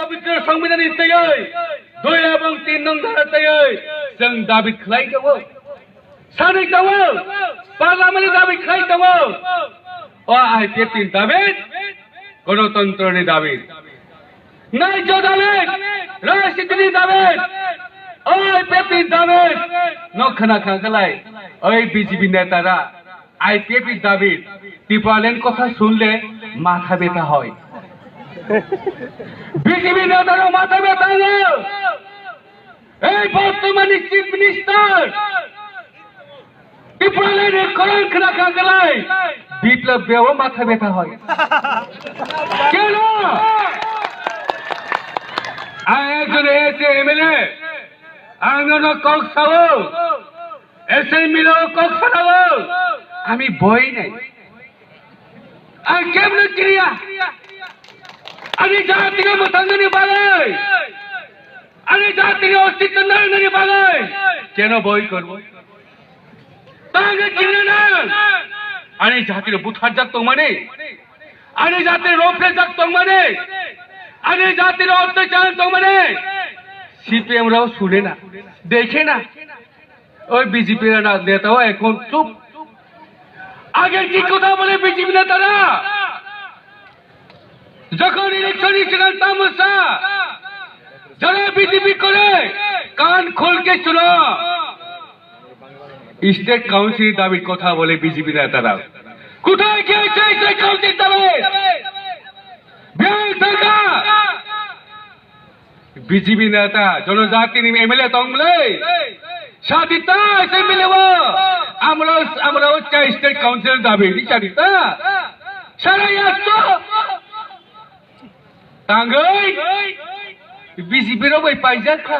पवित्र संविधान दुई एवं 3 नং धारा जों दाबि खालामदों सानै दङ पार्लामेन्टनि दाबि खालामदों IPF नि दाबि गणतन्त्रनि दाबि न्याय्य दाबि राजनीतिनि दाबि IPF नि दाबि नखना खांखालाय BJP नेतारा IPF नि दाबि ত্রিপুরাল্যান্ড কথা শুনলে মাথা ব্যথা হয় বিজেপি নেতারা মাথা ব্যথা এই বর্তমানে চিফ মিনিস্টার ত্রিপুরাল্যান্ডের কলঙ্ক রাখা গেলায় বিপ্লব দেও মাথা ব্যথা হয় কেন একজন এসে এমএলএ আঙ্গন কক সাও এসে মিলো কক সাও আমি বই নাই আর কেমন ক্রিয়া আমি জাতিকে মতাঙ্গনি বাগাই আমি জাতিকে অস্তিত্ব নারী বাগাই কেন বই করব তাকে চিনে না আমি জাতির বুথার যাক মানে আমি জাতির রোফে যাক মানে আমি জাতির অত্যাচার মানে সিপিএম রাও শুনে না দেখে না ওই বিজেপি নেতাও এখন চুপ আগে কি কথা বলে বিজেপি নেতারা যখন ইলেকশন ছিলেন তামসা যারা বিজেপি করে কান খুলকে শুনো স্টেট কাউন্সিল দাবির কথা বলে বিজেপি নেতারা কোথায় গিয়েছে স্টেট কাউন্সিল দাবি বিজেপি নেতা জনজাতির এমএলএ তংলে সাদিতা এসে মিলেব আমরা চাই স্টেট কাউন্সিল দাবি সাদিতা সারাই আসতো তাঙ্গই বিজেপি র বই পাইজাখা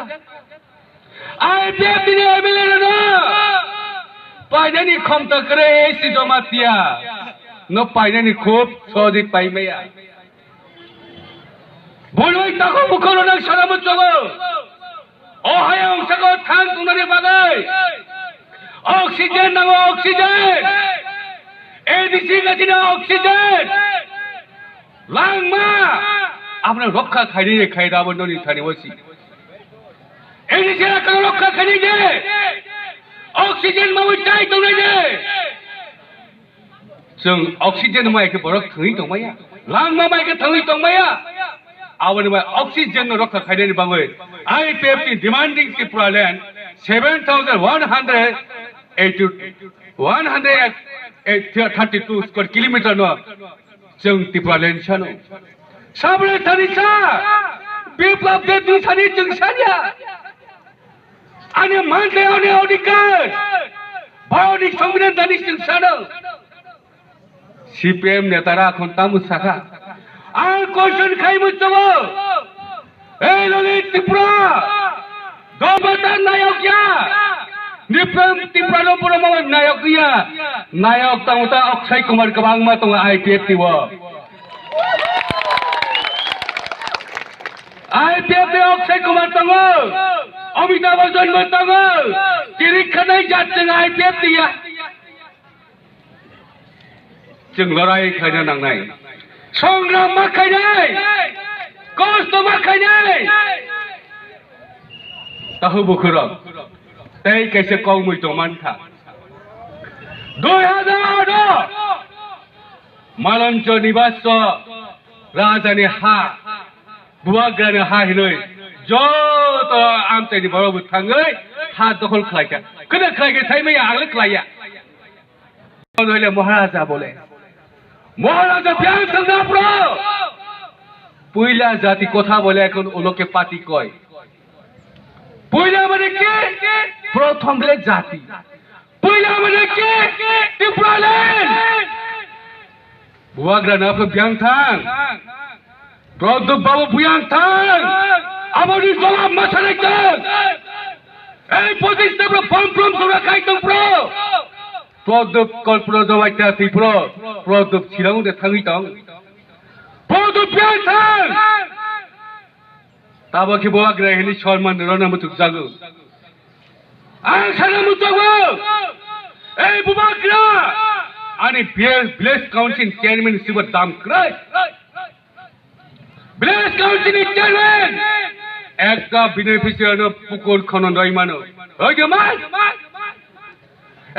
IPF দিনে এমএলএ না পাইনানি ক্ষমতা করে এসি জমাতিয়া ন পাইনানি খুব সহজে পাইমায়া বলই তাকো মুখরণক সারামুচগ অহায় অংশক থাং তুনানি বাগাই অক্সিজেন নাম অক্সিজেন এডিসি গাছিনা অক্সিজেন লাংমা আপনার রক্ষা খাইনি খাইদাবো ননি থানি বসি এডিসি রাখা রক্ষা খাইনি যে অক্সিজেন মামু চাই তো নাই যে जों অক্সিজেন মাইকে বরক থই দমায়া লাংমা মাইকে থই দমাया आवन में ऑक्सीजन रक्षा खाइने बांगै IPF की डिमांडिंग ত্রিপুরাল্যান্ড 7,132 स्क्वायर किलोमीटर न जों ত্রিপুরাল্যান্ड सानो साबरे थानिसा बिप्लब दे दुसानि जों सानिया आने मानले आने अधिकार भारतनि संविधान दानि जों सानो CPM नेतारा এখন তামুসাখা আর কোশ্চেন খাইমুচব এই ললিত ত্রিপুরা দমতার নায়ক ইয়া নিপ্রম ত্রিপুরা পুরম নায়ক ইয়া নায়ক তামতা অক্ষয় কুমার গবাংমা তং IPF তিব IPF তে অক্ষয় কুমার তং অমিতাভ বচ্চন তং চিরিখানাই জাতজों IPF দিয়া जों লড়াই খাইনা নাংনাই সংগ্রাম মাখাইনাই কষ্ট মাখাইনাই তাহু বুখুরম তাই কেসে কৌমুই দমানথা 2008 মালঞ্চ নিবাস রাজানি হা বুয়াগ্রানি হা হিনই যত আমতাইনি বড় থাঙ্গै হা দখল খাইকা কোন খাইকে সাইমাই আগলে খাইয়া হইলে মহারাজা বলে মহারাজা ব্যাং থাঙ্গা প্র পুইলা জাতি কথা বলে এখন ওলোকে পাতি কয় পুইলা মানে কি প্রথম বলে জাতি পুইলা মানে কি ত্রিপুরাল্যান্ড বুয়াগ্রা না ব্যাং থাং প্রদীপ বাবু ব্যাং থাং আমারি জবাব মাছারে থাং এই প্রতিষ্ঠা ফর্ম তোমরা খাইতং প্র প্রদীপ কল্পনা জমাইতে ত্রিপুরা প্রদীপ ছিলাম থাঙি দং প্রদীপ ব্যাং থাং তাবাকি বুয়াগ্রা হেনি সম্মান রনামতুক জাগো আং সানামুতগ এই বুয়াগ্রা আনি ভিলেজ কাউন্সিল চেয়ারম্যান সিবর দাম ক্রাই ভিলেজ কাউন্সিলের চেয়ারম্যান একটা বেনিফিশিয়ারি পুকুর খনন রইমানো ওই যে মাছ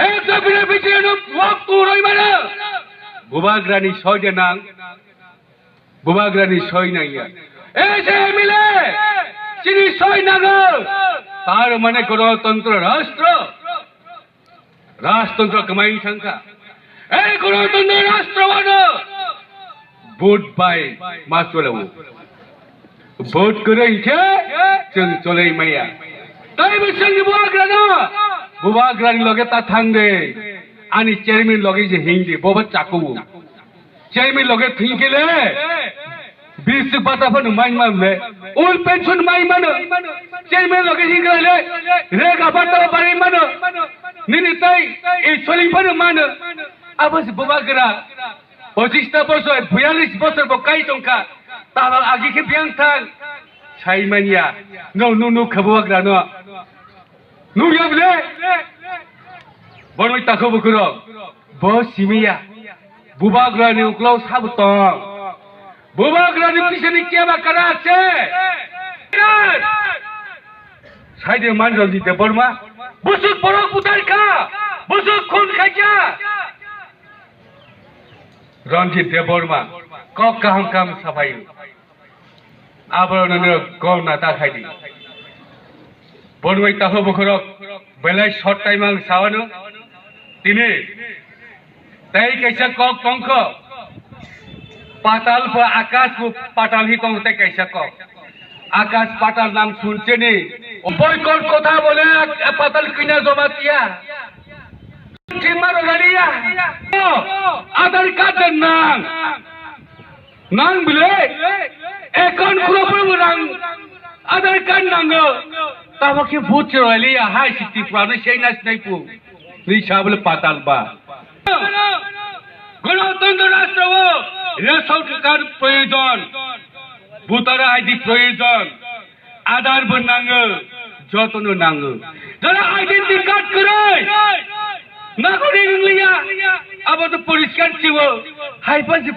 একটা বেনিফিশিয়ারি ওয়াক্তু রইমানো বুবাগ্রানি সয়জে নাং বুবাগ্রানি সয় নাইয়া এসে মিলে চিনি সয় নাগ তার মানে গণতন্ত্র রাষ্ট্রতন্ত্র কামাই সংখ্যা এই গণতন্ত্র রাষ্ট্রবাদ ভোट बाय मास चलावो भोट करे इनके जों चले मैया ताई बिसंग बुबाग्रानि लगे ता थांदे आनि चेयरमैन लगे जे हिंदे बबा चाकू चेयरमैन लगे थिंकेले 20 बाता फन माइन मानले ओल पेंशन माइन मानो चेयरमैन लगे हिंगले रेगा बाता बारी मानो निनि ताई ए चलिं फन मानो आबस बुबाग्रा 25টা বছর 42 বছর বকাই টংকা তাবা আগিকে বিয়াংথাং সাইমানিয়া নো খাবুয়াগ্রা ন নুয়াবলে বড়ই তাকো বকুর ব সিমিয়া বুবাগ্রানি উকলাও সাবতং বুবাগ্রানি পিছনে কেবা করা আছে সাইদে মানরঞ্জিত দেববর্মা বুসুক বড় পুতার খা বুসুক খুন খাইয়া रंजित देवबर्मा कब कहम काम सफाई आबरन गौना ताखायदि बनवाई ताहो बखरक बेलाय शॉर्ट टाइम आं सावानो तिने तै कैसा कक पंख पाताल पर आकाश को पाताल ही कहते कैसा कक आकाश पाताल नाम सुनছে নি ওই কোন কথা বলে পাতাল কিনা জমাতিয়া আধার কার্ডের নাং বলে এখন খুব নাং আধার কার্ড নাঙ্গো তাবাকে ভোট চড়াইলিয়া হাই সিটি প্রাণে সেই নাচ নাই পু রিসা বলে পাতাল বা গণতন্ত্র রাষ্ট্র রেশন কার্ড প্রয়োজন ভোটার আইডি প্রয়োজন আধার বন নাঙ্গো যতন নাঙ্গো যারা আইডেন্টি কার্ড করে নাগরিক লিয়া আবার তো পরিষ্কার ছিল হাইপার যে